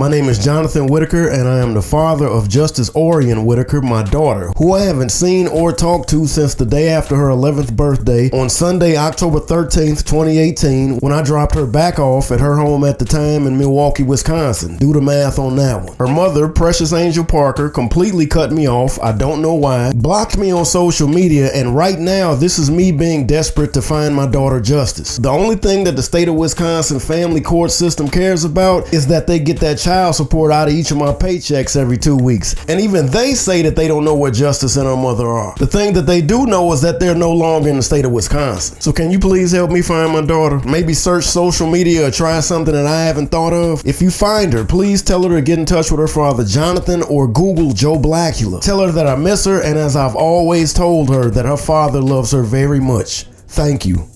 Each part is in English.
My name is Jonathan Whitaker, and I am the father of Justice Orion Whitaker, my daughter, who I haven't seen or talked to since the day after her 11th birthday on Sunday, October 13th, 2018, when I dropped her back off at her home at the time in Milwaukee, Wisconsin. Do the math on that one. Her mother, Precious Angel Parker, completely cut me off. I don't know why. Blocked me on social media, and right now, this is me being desperate to find my daughter justice. The only thing that the state of Wisconsin family court system cares about is that they get that child support out of each of my paychecks every 2 weeks. And even they say that they don't know where Justice and her mother are. The thing that they do know is that they're no longer in the state of Wisconsin. So can you please help me find my daughter? Maybe search social media or try something that I haven't thought of. If you find her, please tell her to get in touch with her father Jonathan, or Google Joe Blackula. Tell her that I miss her, and as I've always told her, that her father loves her very much. Thank you.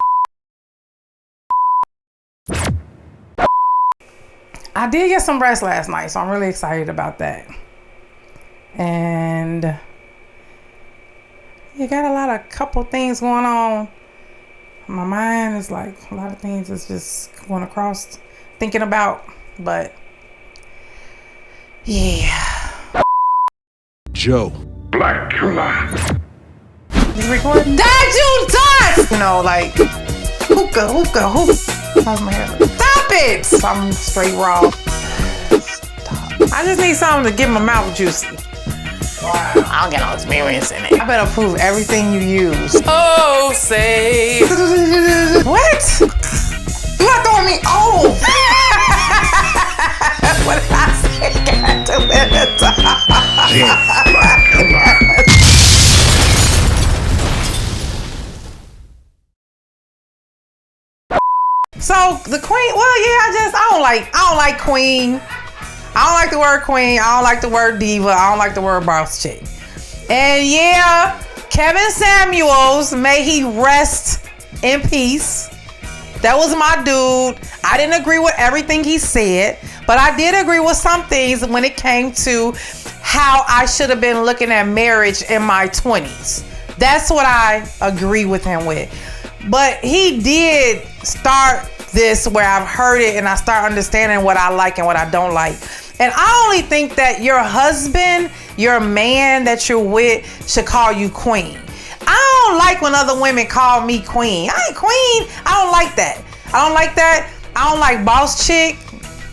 I did get some rest last night, so I'm really excited about that. And you got a couple things going on. My mind is like a lot of things is just going across, thinking about, but yeah. Joe Blackula. You recording? That you touch! You know, like hookah. How's my hair? Stop it! I'm straight raw. Stop. I just need something to get my mouth juicy. Wow. I don't get no experience in it. I better prove everything you use. Oh, say. What? You not throwing me off. What did I say? Got to let it So the queen, well, yeah, I don't like queen. I don't like the word queen. I don't like the word diva. I don't like the word boss chick. And yeah, Kevin Samuels, may he rest in peace. That was my dude. I didn't agree with everything he said, but I did agree with some things when it came to how I should have been looking at marriage in my 20s. That's what I agree with him with. But he did start this where I've heard it and I start understanding what I like and what I don't like. And I only think that your husband, your man that you're with, should call you queen. I don't like when other women call me queen. I ain't queen. I don't like that. I don't like that. I don't like boss chick.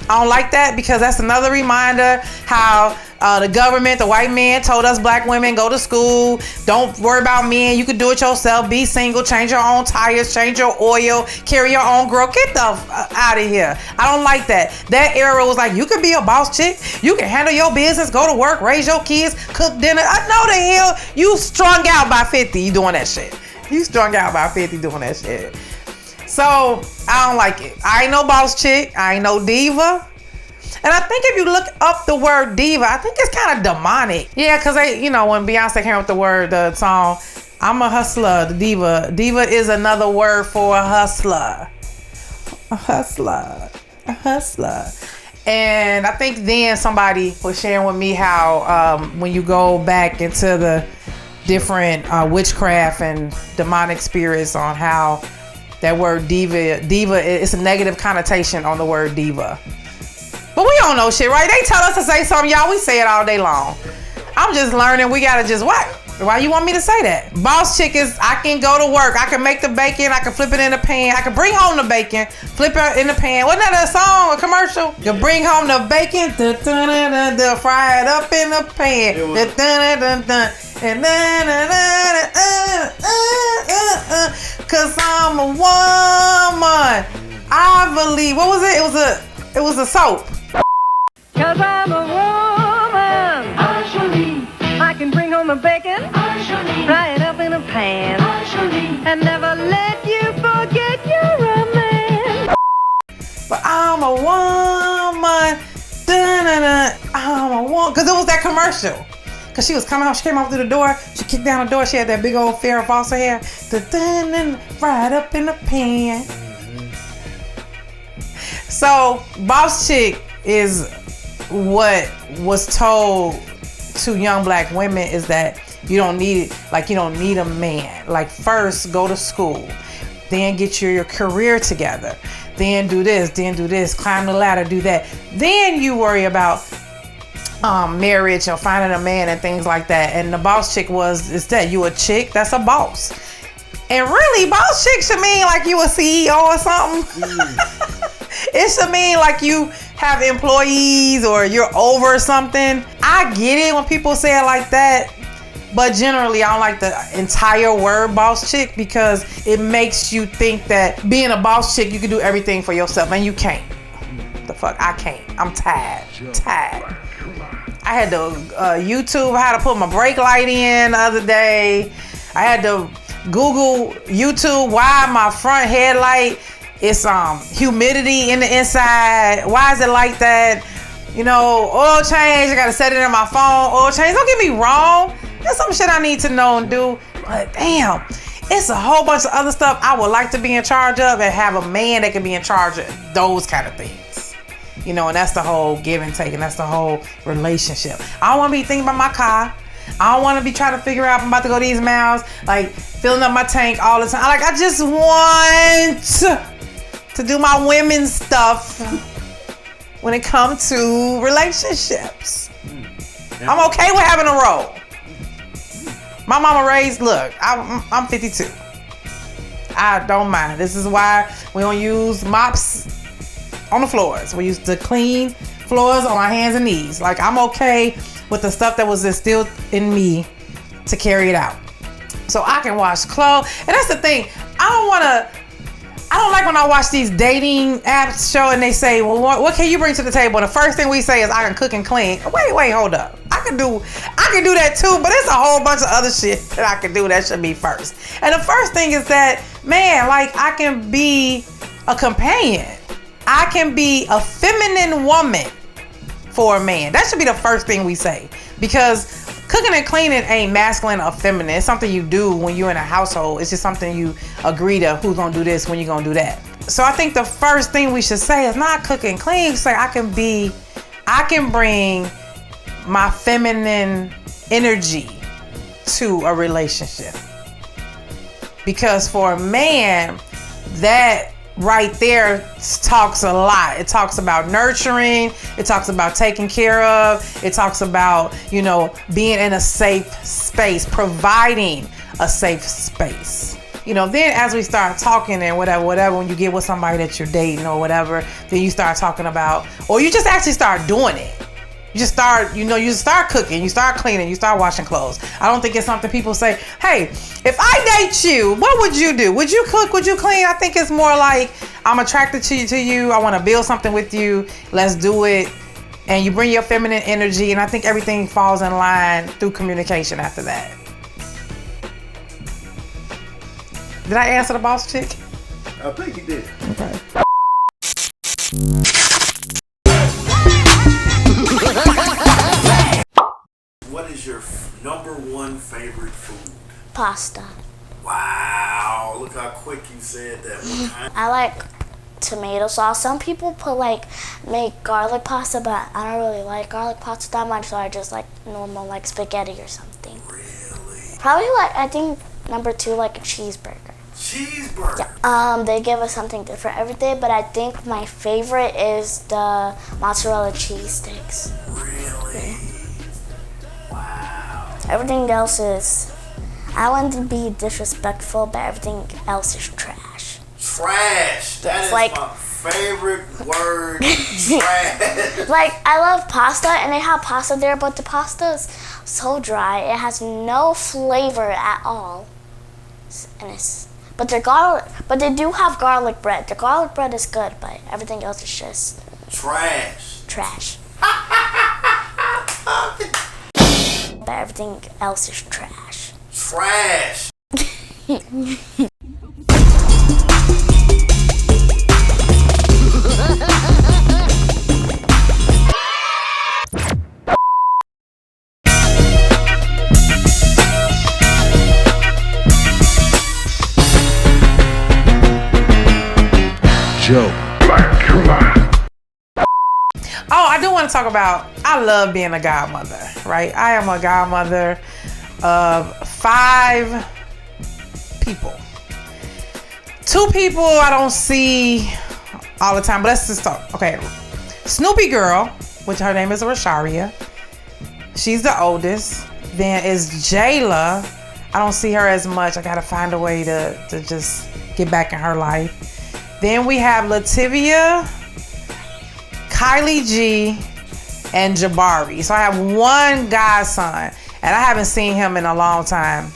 I don't like that because that's another reminder how the government, the white man told us black women, go to school, don't worry about men, you can do it yourself, be single, change your own tires, change your oil, carry your own girl. Get the out of here. I don't like that. That era was like, you can be a boss chick, you can handle your business, go to work, raise your kids, cook dinner. I know the hell you strung out by 50 you doing that shit. You strung out by 50 doing that shit. So I don't like it. I ain't no boss chick. I ain't no diva. And I think if you look up the word diva, I think it's kind of demonic. Yeah, because when Beyonce came up with the song, I'm a hustler, the diva. Diva is another word for a hustler. A hustler. A hustler. And I think then somebody was sharing with me how when you go back into the different witchcraft and demonic spirits on how that word diva, it's a negative connotation on the word diva. But we don't know shit, right? They tell us to say something, y'all. We say it all day long. I'm just learning. We gotta just what? Why you want me to say that? Boss chick is, I can go to work. I can make the bacon. I can flip it in the pan. I can bring home the bacon, flip it in the pan. Wasn't that a song, a commercial? You bring home the bacon, fry it up in the pan. Cause I'm a woman. I believe. What was it? It was a soap. Cause I'm a woman. I can bring home the bacon, fry it up in a pan, and never let you forget you're a man. But I'm a woman. I'm a woman. Cause it was that commercial. Cause she was coming out, she came out through the door, she kicked down the door, she had that big old Farrah Fawcett hair, fried up in the pan. So, boss chick is what was told to young black women is that you don't need it, like you don't need a man. Like first go to school, then get your career together, then do this, climb the ladder, do that. Then you worry about marriage or finding a man and things like that. And the boss chick is that you a chick that's a boss. And really, boss chick should mean like you a CEO or something. It should mean like you have employees or you're over something. I get it when people say it like that, but generally I don't like the entire word boss chick because it makes you think that being a boss chick, you can do everything for yourself, and you can't. The fuck, I can't. I'm tired. I had to YouTube how to put my brake light in the other day. I had to Google YouTube why my front headlight is humidity in the inside. Why is it like that? You know, oil change, I gotta set it in my phone. Oil change, don't get me wrong. There's some shit I need to know and do. But damn, it's a whole bunch of other stuff I would like to be in charge of and have a man that can be in charge of those kind of things. You know, and that's the whole give and take, and that's the whole relationship. I don't wanna be thinking about my car. I don't want to be trying to figure out I'm about to go these miles, like filling up my tank all the time. Like, I just want to do my women's stuff when it comes to relationships. I'm okay with having a role. My mama raised, look, I'm 52. I don't mind. This is why we don't use mops on the floors. We used to clean floors on our hands and knees. Like, I'm okay with the stuff that was instilled in me to carry it out. So I can wash clothes. And that's the thing. I don't like when I watch these dating apps show and they say, well, what can you bring to the table? And the first thing we say is I can cook and clean. Wait, hold up. I can do that too, but it's a whole bunch of other shit that I can do that should be first. And the first thing is that, man, like, I can be a companion. I can be a feminine woman for a man. That should be the first thing we say, because cooking and cleaning ain't masculine or feminine. It's something you do when you're in a household. It's just something you agree to who's gonna do this, when you're gonna do that. So I think the first thing we should say is not cook and clean. Say I can bring my feminine energy to a relationship. Because for a man, that right there talks a lot. It talks about nurturing. It talks about taking care of. It talks about, you know, being in a safe space, providing a safe space. You know, then as we start talking and whatever, when you get with somebody that you're dating or whatever, then you start talking about, or you just actually start doing it. You just start, you start cooking, you start cleaning, you start washing clothes. I don't think it's something people say, hey, if I date you, what would you do? Would you cook? Would you clean? I think it's more like, I'm attracted to you. I want to build something with you. Let's do it. And you bring your feminine energy. And I think everything falls in line through communication after that. Did I answer the boss chick? I think you did. Okay. What is your number one favorite food? Pasta. Wow, look how quick you said that. I like tomato sauce. Some people make garlic pasta, but I don't really like garlic pasta that much, so I just like normal, like spaghetti or something. Really? Probably I think number 2, like a cheeseburger. Cheeseburger? Yeah. They give us something different every day, but I think my favorite is the mozzarella cheese sticks. Really? Yeah. Everything else is, I want to be disrespectful, but everything else is trash. Trash. That is like, my favorite word. Trash. Like, I love pasta, and they have pasta there, but the pasta is so dry. It has no flavor at all. But they do have garlic bread. The garlic bread is good, but everything else is just trash. But everything else is trash. Joe. Oh, I do want to talk about, I love being a godmother, right? I am a godmother of 5 people. 2 people I don't see all the time. But let's just talk. Okay. Snoopy Girl, which her name is Rasharia. She's the oldest. Then is Jayla. I don't see her as much. I gotta find a way to just get back in her life. Then we have Lativia, Kylie G, and Jabari. So I have one godson, and I haven't seen him in a long time.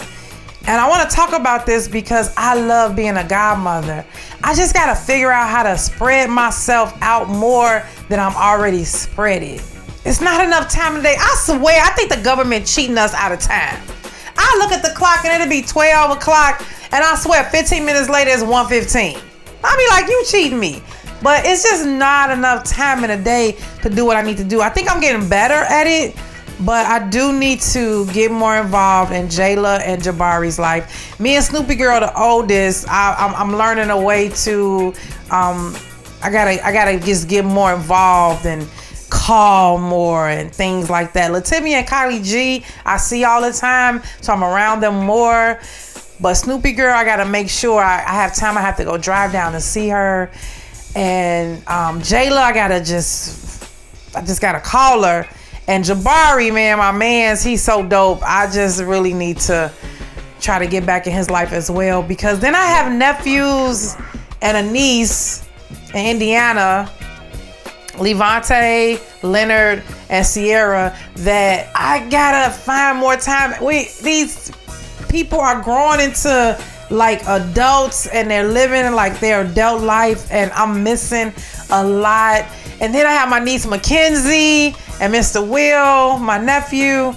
And I want to talk about this because I love being a godmother. I just got to figure out how to spread myself out more than I'm already spreaded. It's not enough time today. I swear, I think the government cheating us out of time. I look at the clock and it'll be 12 o'clock, and I swear 15 minutes later it's 1:15. I'll be like, you cheating me. But it's just not enough time in a day to do what I need to do. I think I'm getting better at it, but I do need to get more involved in Jayla and Jabari's life. Me and Snoopy Girl, the oldest, I'm learning a way to, I gotta just get more involved and call more and things like that. Lativia and Kylie G, I see all the time, so I'm around them more. But Snoopy Girl, I gotta make sure I have time. I have to go drive down to see her. And Jayla, I just gotta call her. And Jabari, man, my man's, he's so dope. I just really need to try to get back in his life as well, because then I have nephews and a niece in Indiana, Levante, Leonard, and Sierra, that I gotta find more time. These people are growing into like adults, and they're living like their adult life, and I'm missing a lot. And then I have my niece Mackenzie and Mr. Will, my nephew.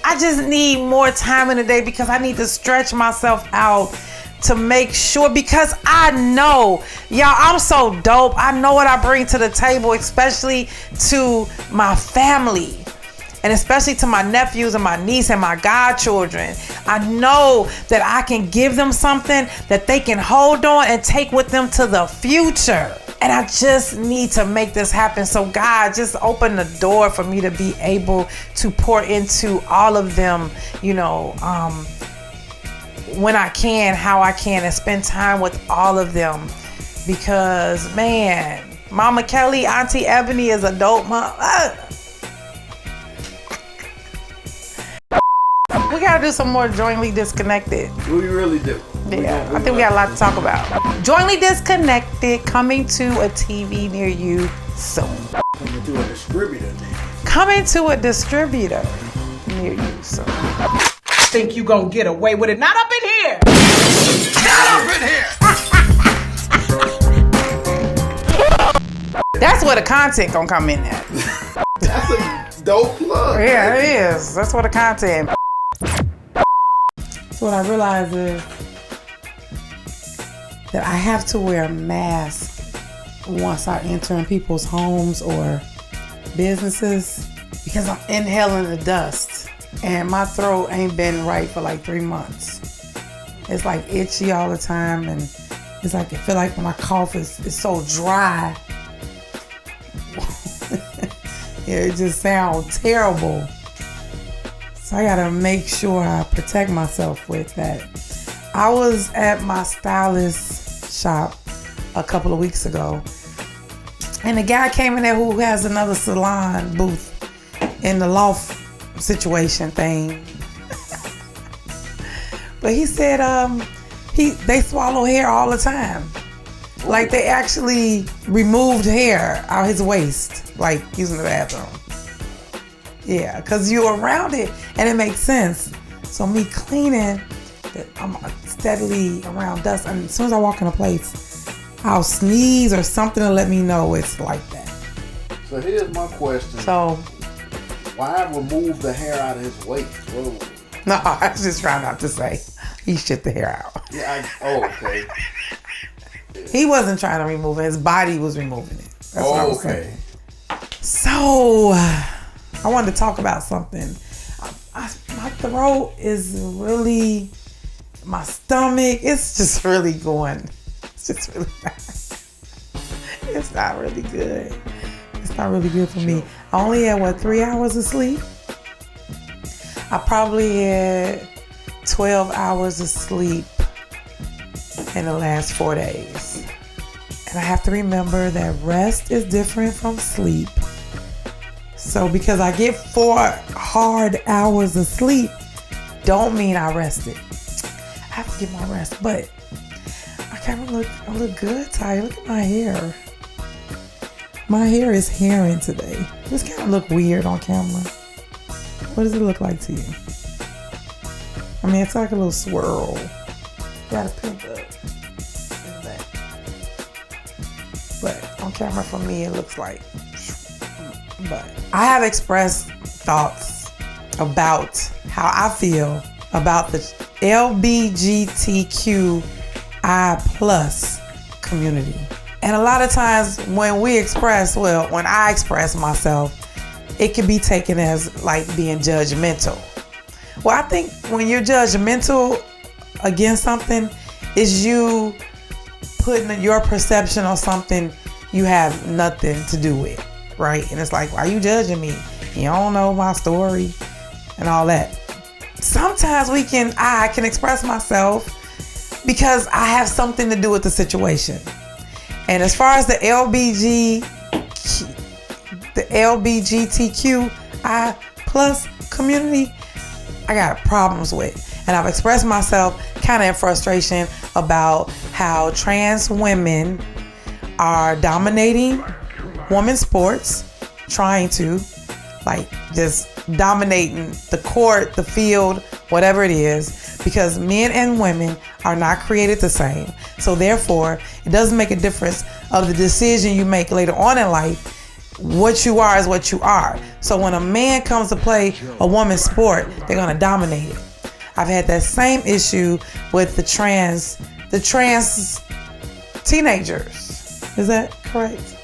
I just need more time in the day because I need to stretch myself out to make sure, because I know, y'all, I'm so dope. I know what I bring to the table, especially to my family. And especially to my nephews and my niece and my godchildren. I know that I can give them something that they can hold on and take with them to the future. And I just need to make this happen. So God, just open the door for me to be able to pour into all of them, you know, when I can, how I can, and spend time with all of them. Because, man, Mama Kelly, Auntie Ebony is a dope mom. We gotta do some more Jointly Disconnected. We really do. Yeah, I think we got a lot to talk about. Jointly Disconnected, coming to a TV near you soon. Coming to a distributor. Coming to a distributor near you soon. Think you gonna get away with it? Not up in here! Not up in here! That's where the content gonna come in at. That's a dope plug. Yeah, it is. That's where the content. So what I realize is that I have to wear a mask once I enter in people's homes or businesses, because I'm inhaling the dust and my throat ain't been right for like 3 months. It's like itchy all the time, and it's like, I feel like when I cough it's so dry. Yeah, it just sounds terrible. So I gotta make sure I protect myself with that. I was at my stylist shop a couple of weeks ago, and the guy came in there who has another salon booth in the loft situation thing. But he said they swallow hair all the time. Like they actually removed hair out his waist, like using the bathroom. Yeah, because you're around it and it makes sense. So me cleaning, I'm steadily around dust, and as soon as I walk in a place, I'll sneeze or something to let me know it's like that. So here's my question. So, why remove the hair out of his waist? Whoa. no, I was just trying not to say he shit the hair out. Yeah, okay. He wasn't trying to remove it. His body was removing it. That's what I was saying. So, I wanted to talk about something. My throat is really, my stomach, it's just really going. It's just really bad. It's not really good. It's not really good for me. I only had, 3 hours of sleep? I probably had 12 hours of sleep in the last 4 days. And I have to remember that rest is different from sleep. So because I get 4 hard hours of sleep, don't mean I rested. I have to get my rest, but I look good, Ty. Look at my hair. My hair is herring today. This kind of look weird on camera. What does it look like to you? I mean, it's like a little swirl. Got a pink up in the back. But on camera for me, it looks like. But I have expressed thoughts about how I feel about the LGBTQI plus community. And a lot of times when I express myself, it can be taken as like being judgmental. Well, I think when you're judgmental against something, is you putting your perception on something you have nothing to do with, right? And it's like, why are you judging me? You don't know my story and all that. Sometimes I can express myself because I have something to do with the situation. And as far as the LGBTQI plus community, I got problems with. And I've expressed myself kind of in frustration about how trans women are dominating women's sports, trying to, like, just dominating the court, the field, whatever it is, because men and women are not created the same. So therefore, it doesn't make a difference of the decision you make later on in life. What you are is what you are. So when a man comes to play a woman's sport, they're gonna dominate it. I've had that same issue with the trans teenagers. Is that correct?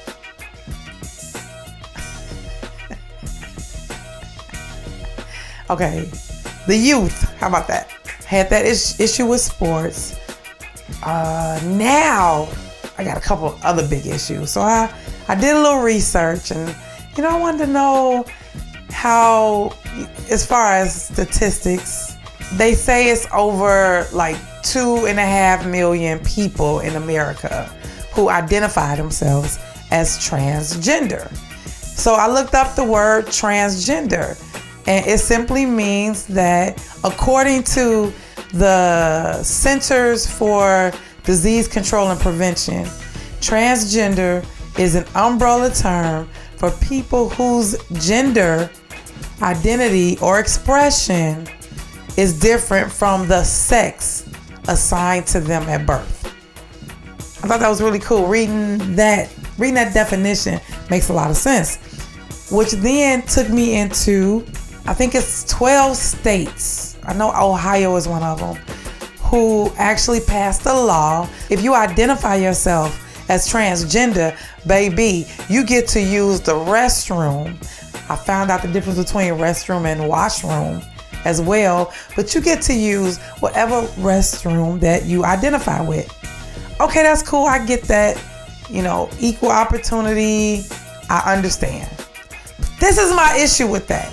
Okay, the youth. How about that? Had that issue with sports. Now I got a couple of other big issues. So I did a little research, and I wanted to know how, as far as statistics, they say it's over like 2.5 million people in America who identify themselves as transgender. So I looked up the word transgender, and it simply means that, according to the Centers for Disease Control and Prevention, transgender is an umbrella term for people whose gender identity or expression is different from the sex assigned to them at birth. I thought that was really cool. Reading that definition makes a lot of sense, which then took me into, I think it's 12 states. I know Ohio is one of them, who actually passed a law. If you identify yourself as transgender, baby, you get to use the restroom. I found out the difference between restroom and washroom as well, but you get to use whatever restroom that you identify with. Okay, that's cool. I get that. Equal opportunity. I understand. This is my issue with that.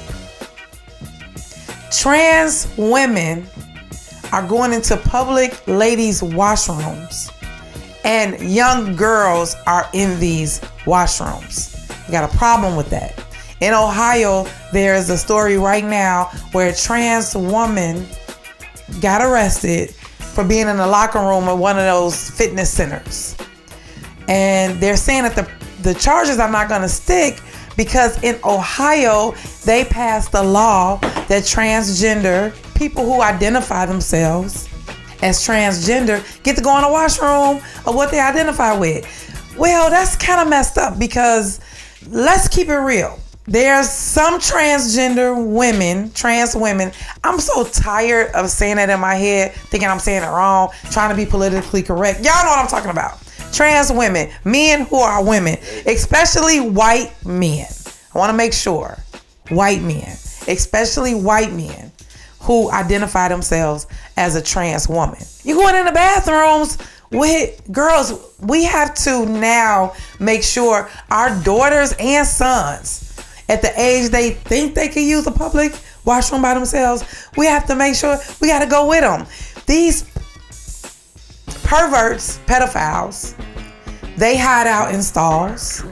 Trans women are going into public ladies' washrooms, and young girls are in these washrooms. I got a problem with that. In Ohio, there's a story right now where a trans woman got arrested for being in the locker room of one of those fitness centers. And they're saying that the charges are not going to stick because in Ohio, they passed a law that transgender people who identify themselves as transgender get to go in the washroom of what they identify with. Well, that's kind of messed up, because let's keep it real. There's some trans women. I'm so tired of saying that in my head, thinking I'm saying it wrong, trying to be politically correct. Y'all know what I'm talking about. Trans women, men who are women, especially white men. I want to make sure. White men, especially white men who identify themselves as a trans woman. You going in the bathrooms with girls. We have to now make sure our daughters and sons, at the age they think they can use a public washroom by themselves, we have to make sure we got to go with them. These perverts, pedophiles, they hide out in stalls.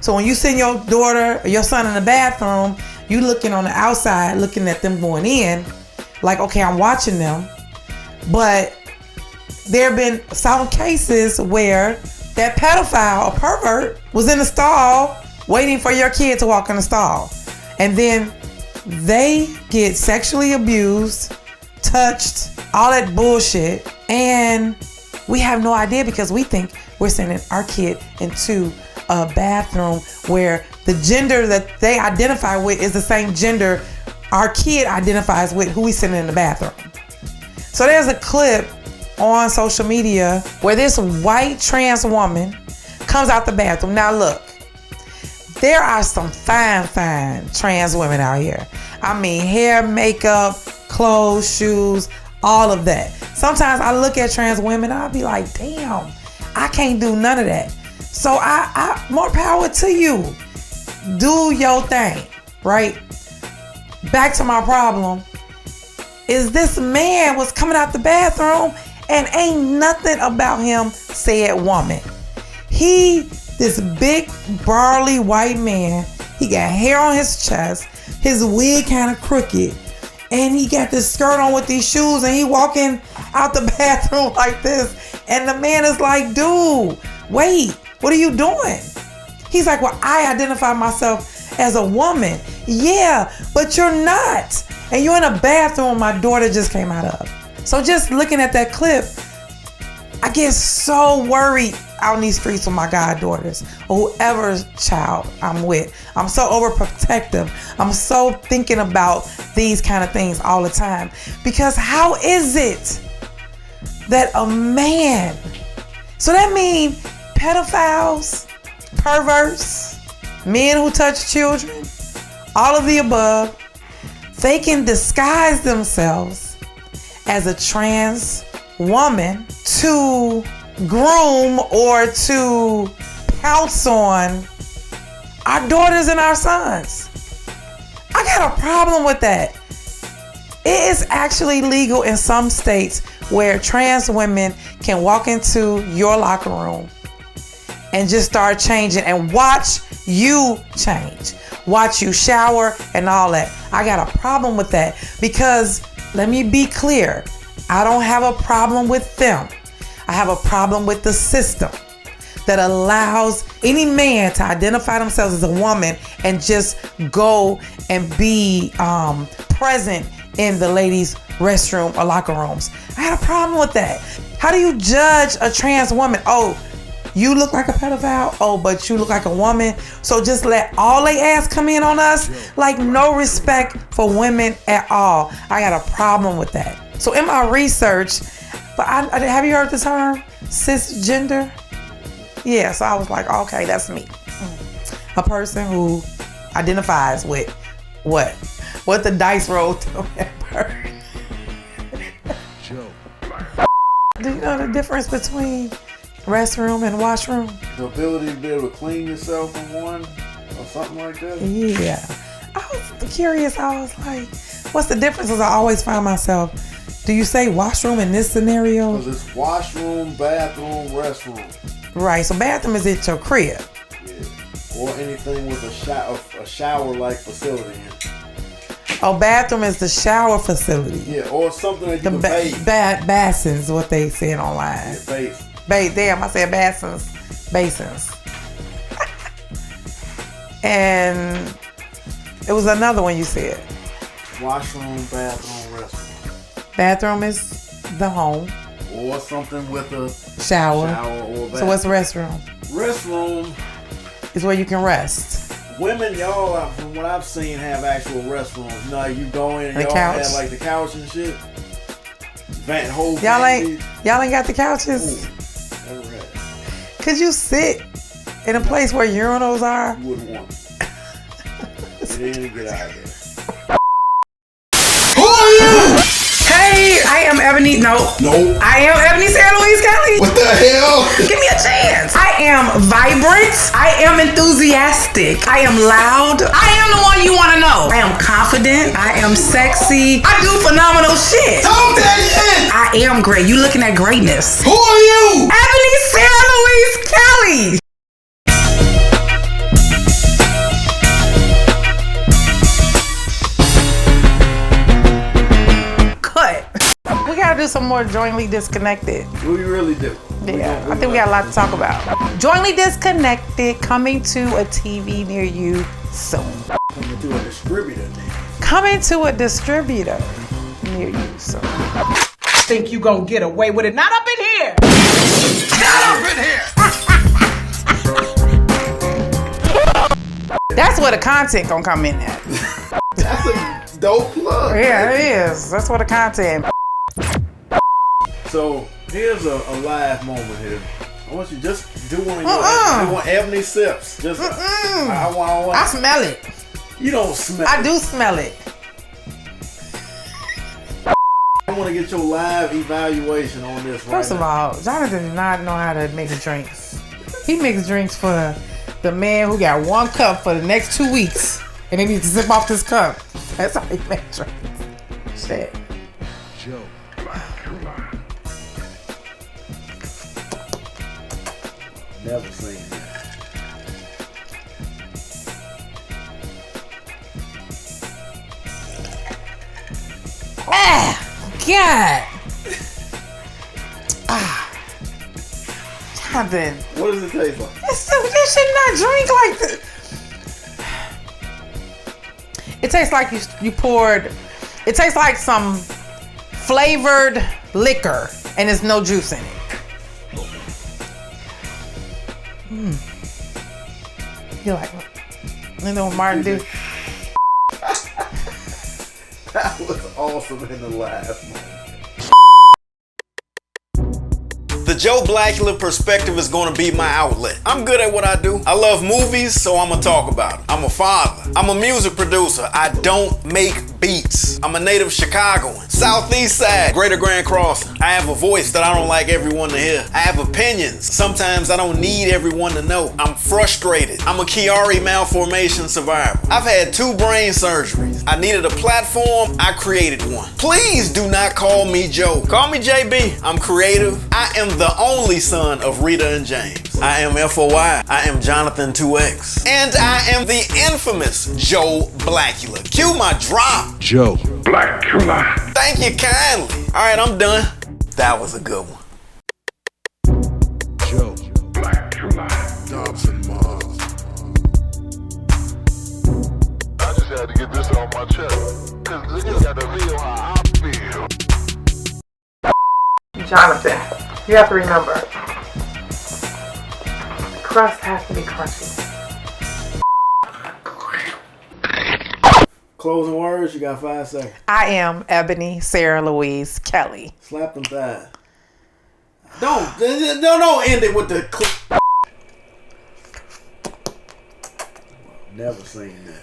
So when you send your daughter or your son in the bathroom, you looking on the outside, looking at them going in, like, okay, I'm watching them. But there have been some cases where that pedophile or pervert was in the stall waiting for your kid to walk in the stall. And then they get sexually abused, touched, all that bullshit. And we have no idea because we think we're sending our kid into a bathroom where the gender that they identify with is the same gender our kid identifies with who we sending in the bathroom. So there's a clip on social media where this white trans woman comes out the bathroom. Now look, there are some fine trans women out here. I mean, hair, makeup, clothes, shoes, all of that. Sometimes I look at trans women and I'll be like, damn, I can't do none of that. So I more power to you. Do your thing, right? Back to my problem. Is this man was coming out the bathroom and ain't nothing about him said woman. This big, burly white man, he got hair on his chest, his wig kind of crooked, and he got this skirt on with these shoes, and he walking out the bathroom like this, and the man is like, dude, wait, what are you doing? He's like, well, I identify myself as a woman. Yeah, but you're not. And you're in a bathroom my daughter just came out of. So just looking at that clip, I get so worried out in these streets with my goddaughters or whoever child I'm with. I'm so overprotective. I'm so thinking about these kind of things all the time. Because how is it that a man, so that means pedophiles, perverts, men who touch children, all of the above, they can disguise themselves as a trans woman to groom or to pounce on our daughters and our sons. I got a problem with that. It is actually legal in some states where trans women can walk into your locker room and just start changing and watch you change, watch you shower and all that. I got a problem with that because, let me be clear, I don't have a problem with them. I have a problem with the system that allows any man to identify themselves as a woman and just go and be present in the ladies' restroom or locker rooms. I had a problem with that. How do you judge a trans woman? Oh, you look like a pedophile? Oh, but you look like a woman? So just let all they ass come in on us? Like, no respect for women at all. I got a problem with that. So in my research, but have you heard the term cisgender? Yeah, so I was like, okay, that's me. A person who identifies with what? What the dice rolled to at birth. Do you know the difference between restroom and washroom? The ability to be able to clean yourself in one or something like that? Yeah. I was curious. I was like, what's the difference? Because I always find myself, do you say washroom in this scenario? Because it's washroom, bathroom, restroom. Right. So bathroom is at your crib. Yeah. Or anything with a shower-like facility in it. Oh, bathroom is the shower facility. Yeah, or something that you can bathe. Basins, what they said online. Yeah, basin. Damn, I said basins. Basins. And it was another one you said. Washroom, bathroom, restroom. Bathroom is the home. Or something with a shower or bathroom. So what's restroom? Restroom is where you can rest. Women, y'all, from what I've seen, have actual restrooms. You know, you go in and y'all couch. have like the couch and shit. Y'all ain't got the couches? Ooh, never had it. Could you sit in a place where urinals are? You wouldn't want to. Get in and get out of there. Who are you? Hey, I am Ebony. No. I am Ebony Sarah Louise Kelly. What the hell? Give me a chance. I am vibrant. I am enthusiastic. I am loud. I am the one you want to know. I am confident. I am sexy. I do phenomenal shit. Talk that shit. I am great. You looking at greatness. Who are you? Ebony Sarah Louise Kelly. Kelly. Cut. We gotta do some more jointly disconnected. We really do. Yeah, I think we got a lot to talk about. Jointly disconnected, coming to a TV near you soon. Coming to a distributor. Coming to a distributor near you soon. Think you gonna get away with it? Not up in here! Get up in here! That's where the content gonna come in at. That's a dope plug. Yeah, it is. That's where the content. So here's a live moment here. I want you to just do one of your do one Ebony sips. Just I smell it. You don't smell I it. do smell it. I want to get your live evaluation on this. First of all, Jonathan does not know how to make drinks. He makes drinks for the man who got one cup for the next 2 weeks, and he needs to sip off this cup. That's how he makes drinks. Shit. Joe. Never seen that. Ah, God. Jonathan. What does it taste like? You should not drink like this. It tastes like you poured. It tastes like some flavored liquor, and there's no juice in it. You like what? You know what Martin do? That was awesome in the last moment. The Joe Blackula perspective is going to be my outlet. I'm good at what I do. I love movies, so I'm going to talk about it. I'm a father. I'm a music producer. I don't make beats. I'm a native Chicagoan. Southeast side, Greater Grand Crossing. I have a voice that I don't like everyone to hear. I have opinions. Sometimes I don't need everyone to know. I'm frustrated. I'm a Chiari malformation survivor. I've had 2 brain surgeries. I needed a platform. I created one. Please do not call me Joe. Call me JB. I'm creative. I am the only son of Rita and James. I am FOI. I am Jonathan 2X. And I am the infamous Joe Blackula. Cue my drop. Joe Blackula. Thank you kindly. All right, I'm done. That was a good one. Joe Blackula. Dobson Mars. I just had to get this off my chest. Cause niggas got to feel how I feel. Jonathan, you have to remember, the crust has to be crunchy. Closing words, you got 5 seconds. I am Ebony Sarah Louise Kelly. Slap them thighs. Don't end it with the Never seen that.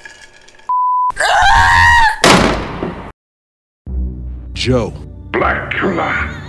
Joe Blackula.